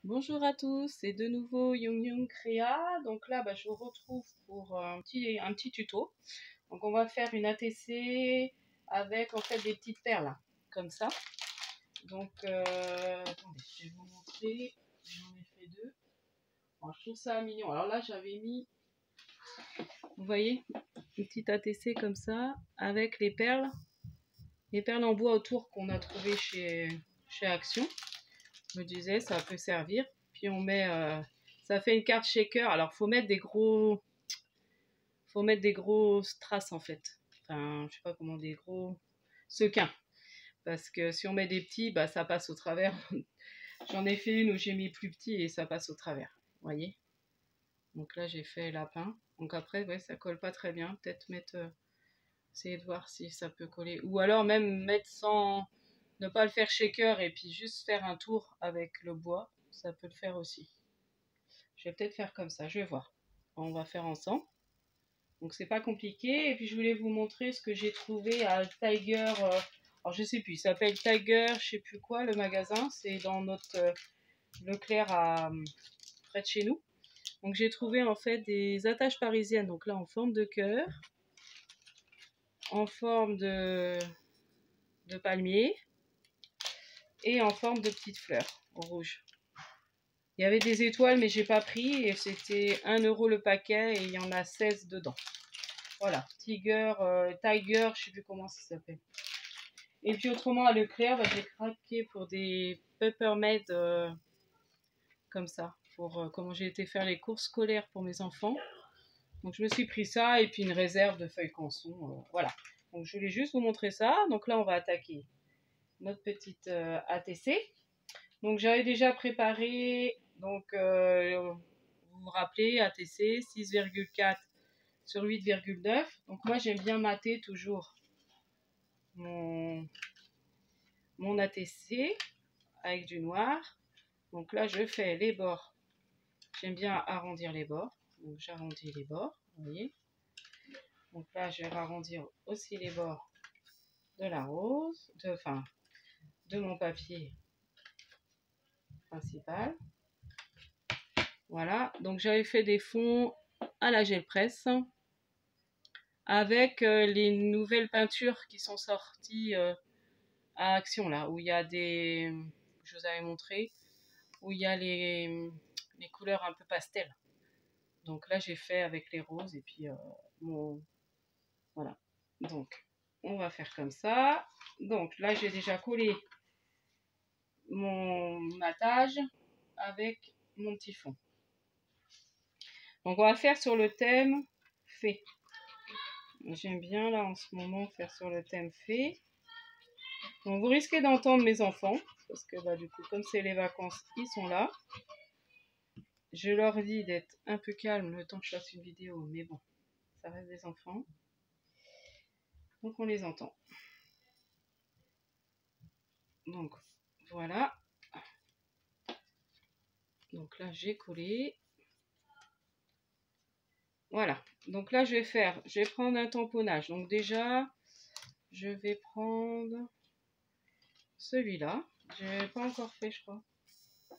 Bonjour à tous, c'est de nouveau Yung Yung Créa. Donc là, je vous retrouve pour un petit tuto. Donc on va faire une ATC avec en fait des petites perles, là, comme ça. Donc attendez, je vais vous montrer. J'en ai fait deux. Bon, je trouve ça mignon. Alors là, j'avais mis, vous voyez, une petite ATC comme ça avec les perles en bois autour qu'on a trouvé chez Action. Je me disais, ça peut servir. Puis on met, ça fait une carte shaker. Alors faut mettre des grosses traces en fait. Enfin, je sais pas comment, des gros sequins. Parce que si on met des petits, ça passe au travers. J'en ai fait une où j'ai mis plus petit et ça passe au travers. Vous voyez. Donc là j'ai fait lapin. Donc après, ouais, ça colle pas très bien. Peut-être mettre, essayer de voir si ça peut coller. Ou alors même mettre sans, ne pas le faire shaker et puis juste faire un tour avec le bois. Ça peut le faire aussi. Je vais peut-être faire comme ça, je vais voir. On va faire ensemble. Donc c'est pas compliqué. Et puis je voulais vous montrer ce que j'ai trouvé à Tiger. Alors je sais plus, il s'appelle Tiger, je sais plus quoi, le magasin. C'est dans notre Leclerc près de chez nous. Donc j'ai trouvé en fait des attaches parisiennes. Donc là en forme de cœur, en forme de palmier et en forme de petites fleurs au rouge. Il y avait des étoiles mais j'ai pas pris et c'était 1 € le paquet et il y en a 16 dedans. Voilà, Tiger, je sais plus comment ça s'appelle. Et puis autrement à Leclerc, j'ai craqué pour des Peppermade comme ça, pour comment j'ai été faire les courses scolaires pour mes enfants. Donc je me suis pris ça et puis une réserve de feuilles canson, voilà. Donc je voulais juste vous montrer ça. Donc là on va attaquer notre petite ATC. Donc j'avais déjà préparé, donc vous vous rappelez, ATC 6,4 sur 8,9. Donc moi j'aime bien mater toujours mon ATC avec du noir. Donc là je fais les bords. J'aime bien arrondir les bords. Donc j'arrondis les bords, vous voyez. Donc là je vais arrondir aussi les bords de la rose, de mon papier principal. Voilà, donc j'avais fait des fonds à la gel presse avec les nouvelles peintures qui sont sorties à Action là, où il y a des, je vous avais montré, où il y a les couleurs un peu pastel. Donc là j'ai fait avec les roses et puis voilà. Donc on va faire comme ça. Donc là j'ai déjà collé mon matage avec mon petit fond. Donc on va faire sur le thème fée. J'aime bien là en ce moment faire sur le thème fée. Donc vous risquez d'entendre mes enfants parce que du coup comme c'est les vacances ils sont là. Je leur dis d'être un peu calme le temps que je fasse une vidéo, mais bon, ça reste des enfants. Donc on les entend. Donc voilà. Donc là j'ai collé. Voilà. Donc là je vais prendre un tamponnage. Donc déjà je vais prendre celui-là. Je n'ai pas encore fait je crois.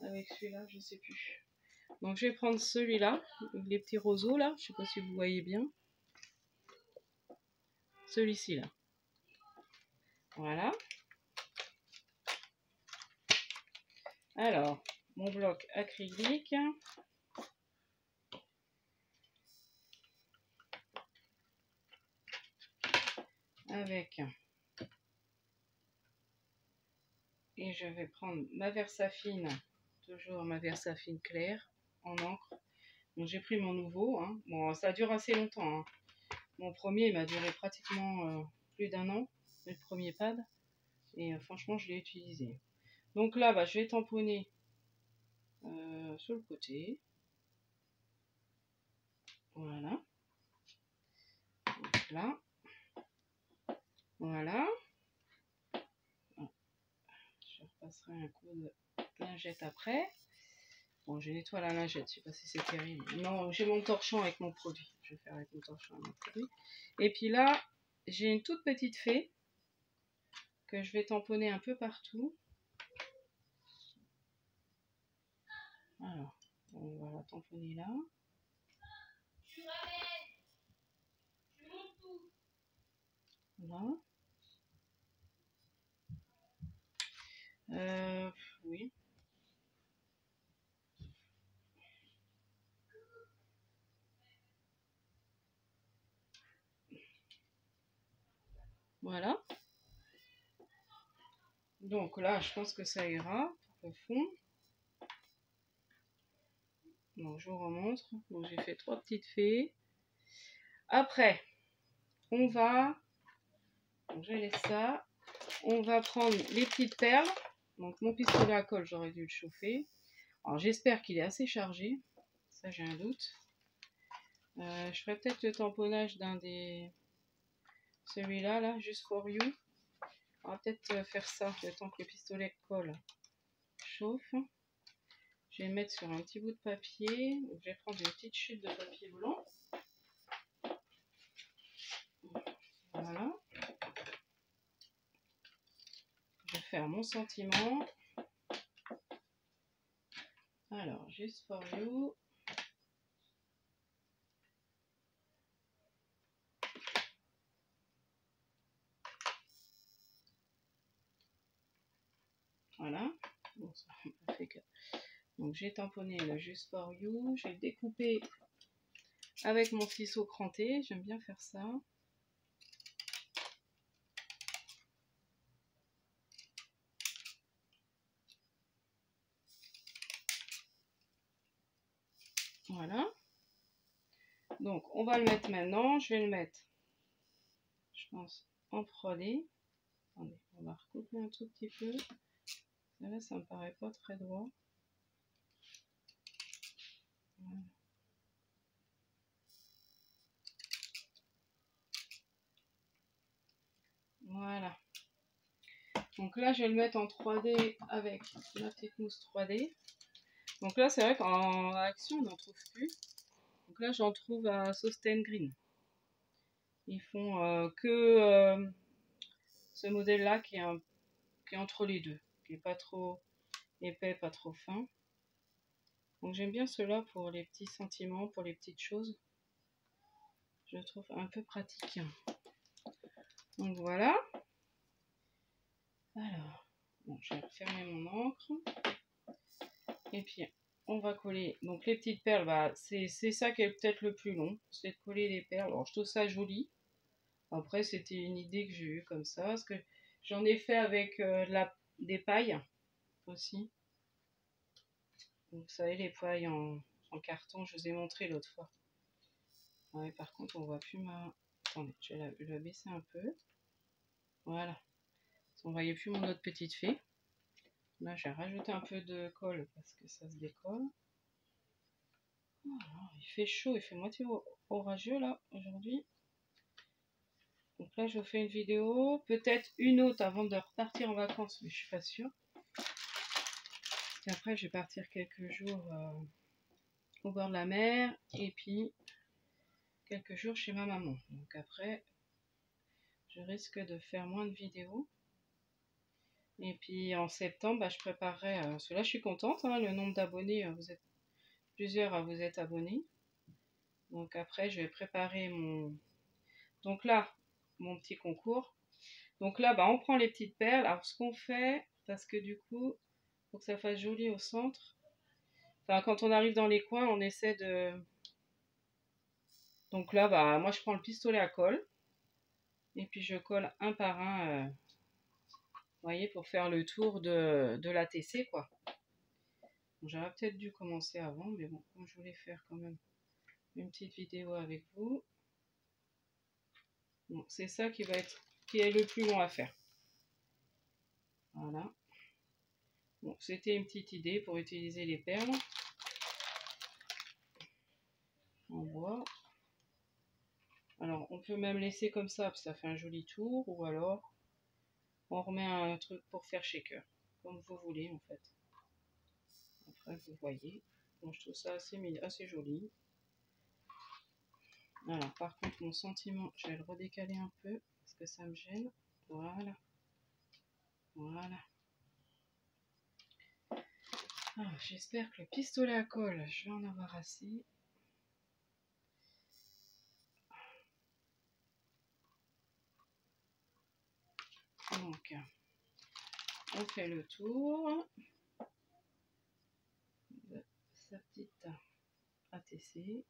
Avec celui-là, je sais plus. Donc je vais prendre celui-là, les petits roseaux là, je sais pas si vous voyez bien. Celui-ci là. Voilà. Alors, mon bloc acrylique. Avec. Et je vais prendre ma Versafine, toujours ma Versafine claire, en encre. Donc j'ai pris mon nouveau. Hein. Bon, ça dure assez longtemps. Hein. Mon premier m'a duré pratiquement plus d'1 an, le premier pad. Et franchement, je l'ai utilisé. Donc là, je vais tamponner sur le côté. Voilà. Donc là. Voilà. Je repasserai un coup de lingette après. Bon, je nettoie la lingette, je sais pas si c'est terrible. Non, j'ai mon torchon avec mon produit. Je vais faire avec mon torchon avec mon produit. Et puis là, j'ai une toute petite fée que je vais tamponner un peu partout. Alors, on va la tamponner là. Voilà. Oui. Voilà. Donc là, je pense que ça ira pour le fond. Donc, je vous remontre. Donc, j'ai fait 3 petites fées. Après, on va... Donc, je laisse ça. On va prendre les petites perles. Donc, mon pistolet à colle, j'aurais dû le chauffer. Alors, j'espère qu'il est assez chargé. Ça, j'ai un doute. Je ferai peut-être le tamponnage d'un des... Celui-là, là, Just for You. On va peut-être faire ça le temps que le pistolet colle chauffe. Je vais mettre sur un petit bout de papier. Donc, je vais prendre une petite chute de papier blanc. Voilà. Je vais faire mon sentiment. Alors, Just for You. Voilà. Bon, ça fait que... Donc, j'ai tamponné le Just for You. J'ai découpé avec mon ciseau cranté. J'aime bien faire ça. Voilà. Donc, on va le mettre maintenant. Je vais le mettre, je pense, en prodé. Attendez, on va recouper un tout petit peu. Là, ça me paraît pas très droit. Voilà. Voilà. Donc là, je vais le mettre en 3D avec ma petite mousse 3D. Donc là, c'est vrai qu'en action, on n'en trouve plus. Donc là, j'en trouve à Sustain Green. Ils font que ce modèle-là qui est entre les deux. Qui n'est pas trop épais, pas trop fin. Donc j'aime bien cela pour les petits sentiments, pour les petites choses. Je le trouve un peu pratique. Donc voilà. Alors, bon, je vais refermer mon encre. Et puis, on va coller. Donc les petites perles, bah, c'est ça qui est peut-être le plus long. C'est de coller les perles. Alors je trouve ça joli. Après, c'était une idée que j'ai eue comme ça. Parce que j'en ai fait avec des pailles aussi. Donc, vous savez, les pailles en carton, je vous ai montré l'autre fois. Ouais, par contre, on voit plus ma... Attendez, je vais la baisser un peu. Voilà. On ne voyait plus mon autre petite fée. Là, j'ai rajouté un peu de colle parce que ça se décolle. Voilà, il fait chaud, il fait moitié orageux là aujourd'hui. Donc là, je vous fais une vidéo, peut-être une autre avant de repartir en vacances, mais je suis pas sûre. Et après, je vais partir quelques jours au bord de la mer et puis quelques jours chez ma maman. Donc après, je risque de faire moins de vidéos. Et puis en septembre, bah, je préparerai, parce que là, je suis contente, hein, le nombre d'abonnés, vous êtes plusieurs à vous être abonnés. Donc après, je vais préparer mon... Donc là, mon petit concours. Donc là, bah, on prend les petites perles. Alors ce qu'on fait, parce que du coup, pour que ça fasse joli au centre, enfin quand on arrive dans les coins, on essaie de... Donc là, bah, moi je prends le pistolet à colle. Et puis je colle un par un, vous voyez, pour faire le tour de l'ATC, quoi. J'aurais peut-être dû commencer avant, mais bon, comme je voulais faire quand même une petite vidéo avec vous. Bon, c'est ça qui est le plus long à faire. Voilà. Bon, c'était une petite idée pour utiliser les perles en bois. Alors, on peut même laisser comme ça, parce que ça fait un joli tour, ou alors on remet un truc pour faire shaker, comme vous voulez en fait. Après, vous voyez. Bon, je trouve ça assez joli. Alors, par contre, mon sentiment, je vais le redécaler un peu, parce que ça me gêne. Voilà. Voilà. Ah, j'espère que le pistolet à colle, je vais en avoir assez. Donc, on fait le tour de sa petite ATC.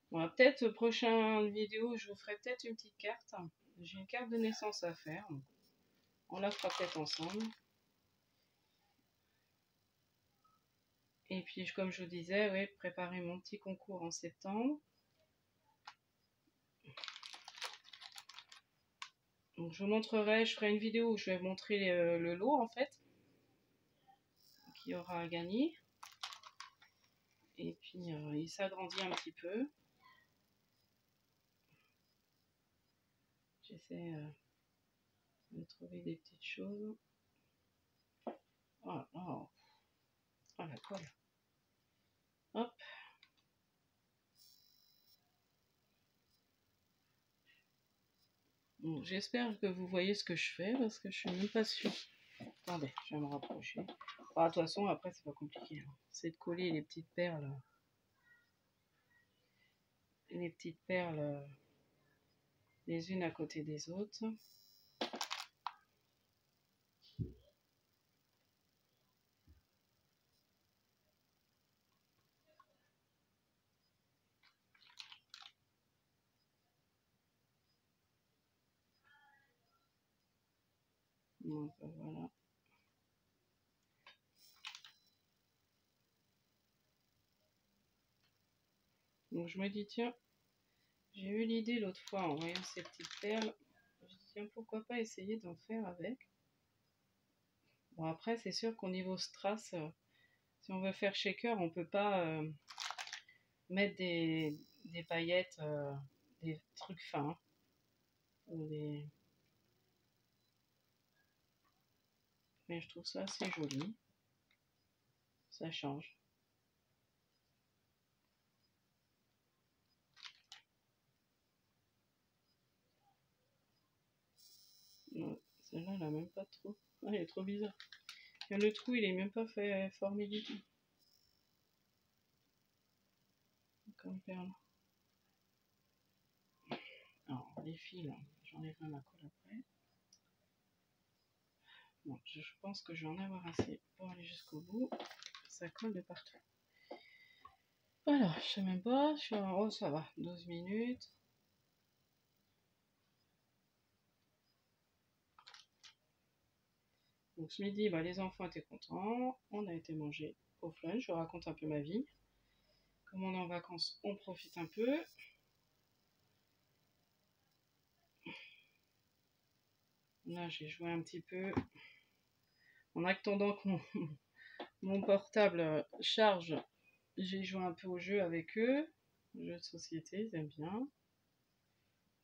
Bon, peut-être prochaine vidéo, je vous ferai peut-être une petite carte. J'ai une carte de naissance à faire. On la fera peut-être ensemble. Et puis, comme je vous disais, oui, préparer mon petit concours en septembre. Donc, je vous montrerai, je ferai une vidéo où je vais montrer le lot en fait, qu'il y aura à gagner. Et puis, il s'agrandit un petit peu. J'essaie de trouver des petites choses. Oh, oh, oh la colle. Hop. Bon, j'espère que vous voyez ce que je fais parce que je suis même pas sûre. Attendez, je vais me rapprocher. Bon, de toute façon, après, c'est pas compliqué. Hein. C'est de coller les petites perles. Les petites perles les unes à côté des autres. Donc, voilà. Donc, je me dis, tiens, j'ai eu l'idée l'autre fois en voyant ces petites perles. Je me dis, tiens, pourquoi pas essayer d'en faire avec. Bon, après, c'est sûr qu'au niveau strass, si on veut faire shaker, on peut pas mettre des paillettes, des trucs fins. Mais je trouve ça assez joli. Ça change. Celle-là, elle a même pas trop. Ah, elle est trop bizarre. Et le trou, il est même pas fait formé du tout. Comme perle. Alors, les fils, j'enlèverai ma colle après. Bon, je pense que je vais en avoir assez pour aller jusqu'au bout. Ça colle de partout. Alors, je sais même pas. Je suis en haut, ça va. 12 minutes. Donc ce midi, bah, les enfants étaient contents. On a été manger au flunch. Je raconte un peu ma vie. Comme on est en vacances, on profite un peu. Là, j'ai joué un petit peu. En attendant que mon portable charge, j'ai joué un peu au jeu avec eux. Jeux de société, ils aiment bien.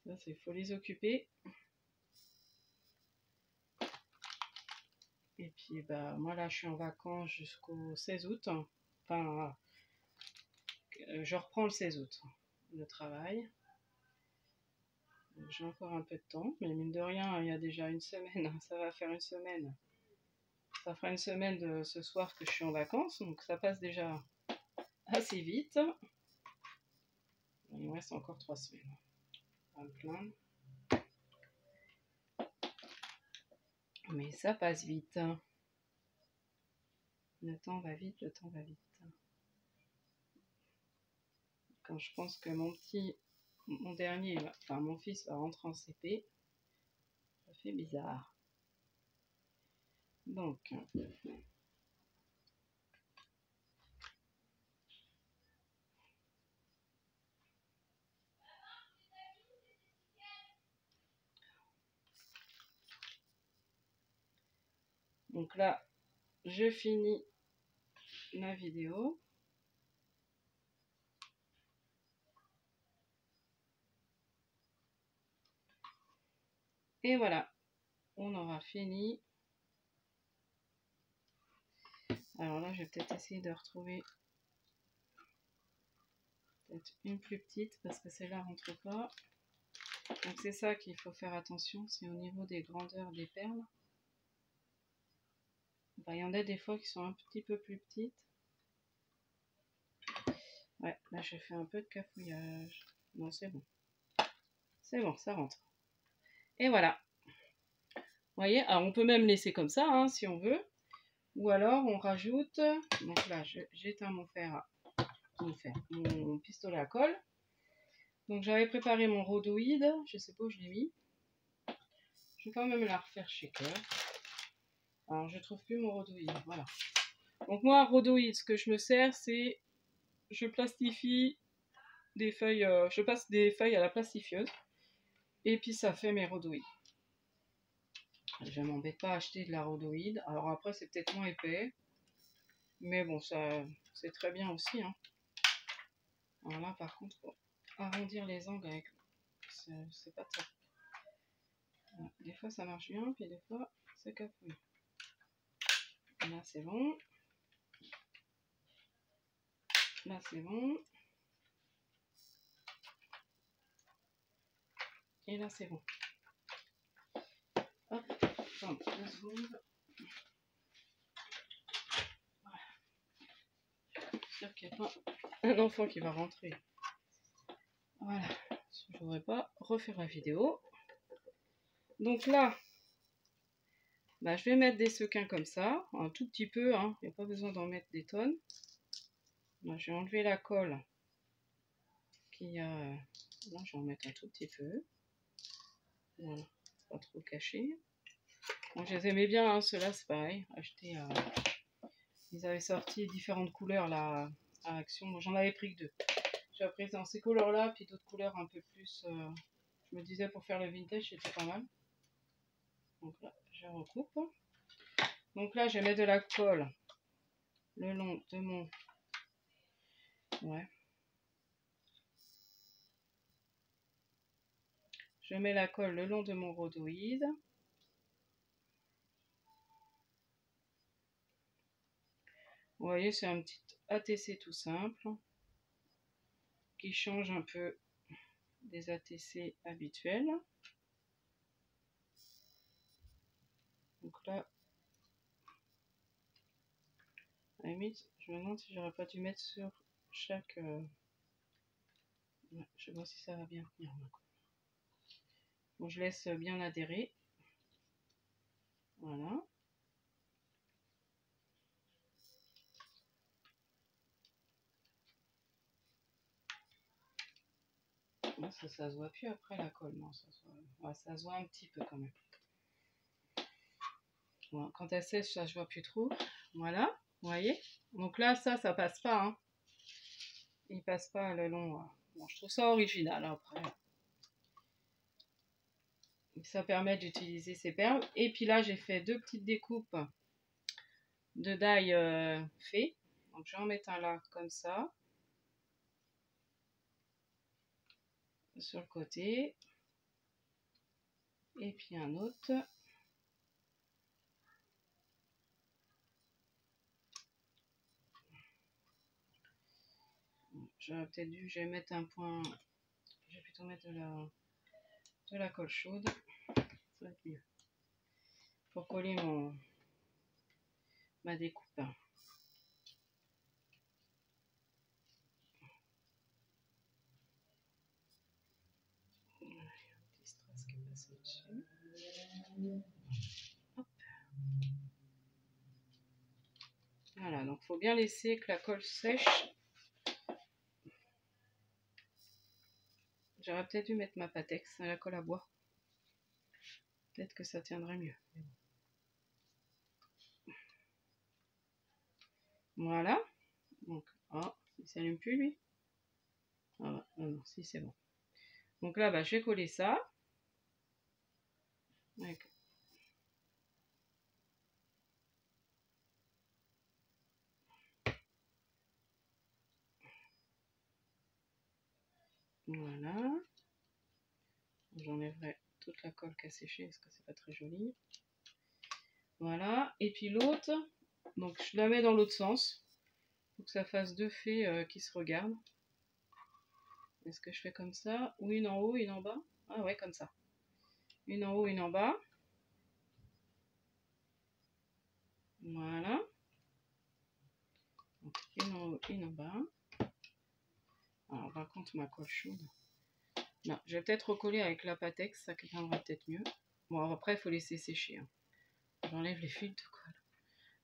Ça, c'est faut les occuper. Et puis, bah, moi là, je suis en vacances jusqu'au 16 août. Enfin, je reprends le 16 août, le travail. J'ai encore un peu de temps, mais mine de rien, il y a déjà une semaine. Ça va faire une semaine. Ça fera une semaine de ce soir que je suis en vacances, donc ça passe déjà assez vite. Il me reste encore 3 semaines. Pas me plaindre. Mais ça passe vite. Le temps va vite, le temps va vite. Quand je pense que mon dernier, enfin mon fils va rentrer en CP, ça fait bizarre. Donc, là, je finis ma vidéo. Et voilà, on aura fini. Alors là, je vais peut-être essayer de retrouver peut-être une plus petite parce que celle-là rentre pas. Donc c'est ça qu'il faut faire attention, c'est au niveau des grandeurs des perles. il y en a des fois qui sont un petit peu plus petites. Ouais, là j'ai fait un peu de cafouillage. Non, c'est bon. C'est bon, ça rentre. Et voilà. Vous voyez, alors on peut même laisser comme ça, hein, si on veut. Ou alors on rajoute, donc là j'éteins mon mon pistolet à colle. Donc j'avais préparé mon rhodoïde, je sais pas où je l'ai mis. Je vais quand même la refaire chez Cœur. Alors je trouve plus mon rhodoïde, voilà. Donc moi, rhodoïde, ce que je me sers, c'est, je plastifie des feuilles, je passe des feuilles à la plastifieuse. Et puis ça fait mes rhodoïdes. Je m'embête pas à acheter de la rhodoïde. Alors après c'est peut-être moins épais. Mais bon, ça c'est très bien aussi. Hein. Alors là par contre, pour arrondir les angles avec, c'est pas top. Voilà. Des fois ça marche bien, puis des fois c'est cafouille. Là c'est bon. Là c'est bon. Et là c'est bon. Hop, attends, 2 secondes. Voilà. J'espère qu'il n'y a pas un enfant qui va rentrer. Voilà. Je ne voudrais pas refaire la vidéo. Donc là, bah, je vais mettre des sequins comme ça, un tout petit peu, hein. Il n'y a pas besoin d'en mettre des tonnes. Là, je vais enlever la colle qui a. Là, je vais en mettre un tout petit peu. Voilà, pas trop caché. Donc, je les aimais bien, hein, ceux-là, c'est pareil. Acheté, ils avaient sorti différentes couleurs là, à Action. Moi, j'en avais pris que 2. J'ai pris dans ces couleurs-là, puis d'autres couleurs un peu plus. Je me disais pour faire le vintage, c'était pas mal. Donc là, je recoupe. Donc là, je vais mettre de la colle le long de mon. Ouais. Je mets la colle le long de mon rhodoïde. Vous voyez, c'est un petit ATC tout simple qui change un peu des ATC habituels. Donc là, à la limite, je me demande si j'aurais pas dû mettre sur chaque. Ouais, je sais pas si ça va bien tenir. Bon, je laisse bien adhérer. Voilà. Ça se voit plus après la colle, non, ouais, ça se voit un petit peu quand même. Bon, quand elle sèche, ça je vois plus trop. Voilà, vous voyez. Donc là, ça passe pas. Hein. Il passe pas le long. Bon, je trouve ça original après. Ça permet d'utiliser ces perles. Et puis là, j'ai fait 2 petites découpes de die fait. Donc je vais en mettre un là comme ça. Sur le côté. Et puis un autre. J'aurais peut-être dû, je vais mettre un point. Je vais plutôt mettre de la colle chaude. Ça va être mieux. Pour coller ma découpe. Voilà, donc il faut bien laisser que la colle sèche. J'aurais peut-être dû mettre ma Patex à la colle à bois. Peut-être que ça tiendrait mieux. Voilà. Donc, oh, il s'allume plus lui. Ah, non, si c'est bon. Donc là, bah, je vais coller ça. Avec. Voilà. J'enlèverai toute la colle qui a séché parce que c'est pas très joli. Voilà. Et puis l'autre, donc je la mets dans l'autre sens. Pour que ça fasse 2 fées qui se regardent. Est-ce que je fais comme ça? Ou une en haut, une en bas? Ah ouais, comme ça. Une en haut, une en bas. Voilà. Donc, une en haut, une en bas. Alors, par contre, ma colle chaude. Non, je vais peut-être recoller avec la Patex, ça viendra peut-être mieux. Bon, après, il faut laisser sécher. Hein. J'enlève les fils de colle.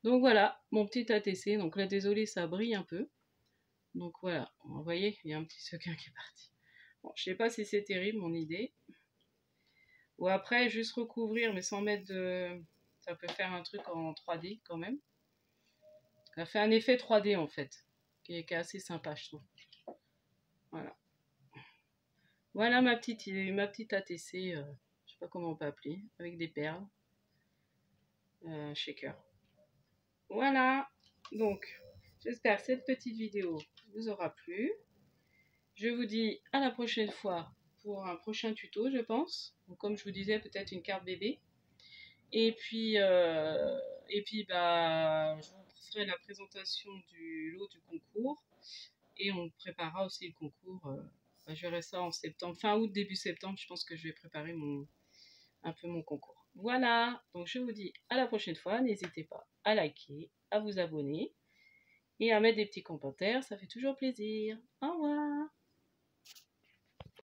Donc voilà, mon petit ATC. Donc là, désolé, ça brille un peu. Donc voilà, vous voyez, il y a un petit sequin qui est parti. Bon, je sais pas si c'est terrible, mon idée. Ou après, juste recouvrir, mais sans mettre de... Ça peut faire un truc en 3D quand même. Ça fait un effet 3D en fait, qui est assez sympa, je trouve. Voilà. Voilà ma petite ATC, je sais pas comment on peut appeler, avec des perles. Shaker. Voilà. Donc, j'espère que cette petite vidéo vous aura plu. Je vous dis à la prochaine fois pour un prochain tuto, je pense. Donc, comme je vous disais, peut-être une carte bébé. Et puis bah, je vous ferai la présentation du lot du concours. Et on préparera aussi le concours. Bah, je verrai ça en septembre, fin août, début septembre. Je pense que je vais préparer un peu mon concours. Voilà, donc je vous dis à la prochaine fois. N'hésitez pas à liker, à vous abonner et à mettre des petits commentaires. Ça fait toujours plaisir. Au revoir.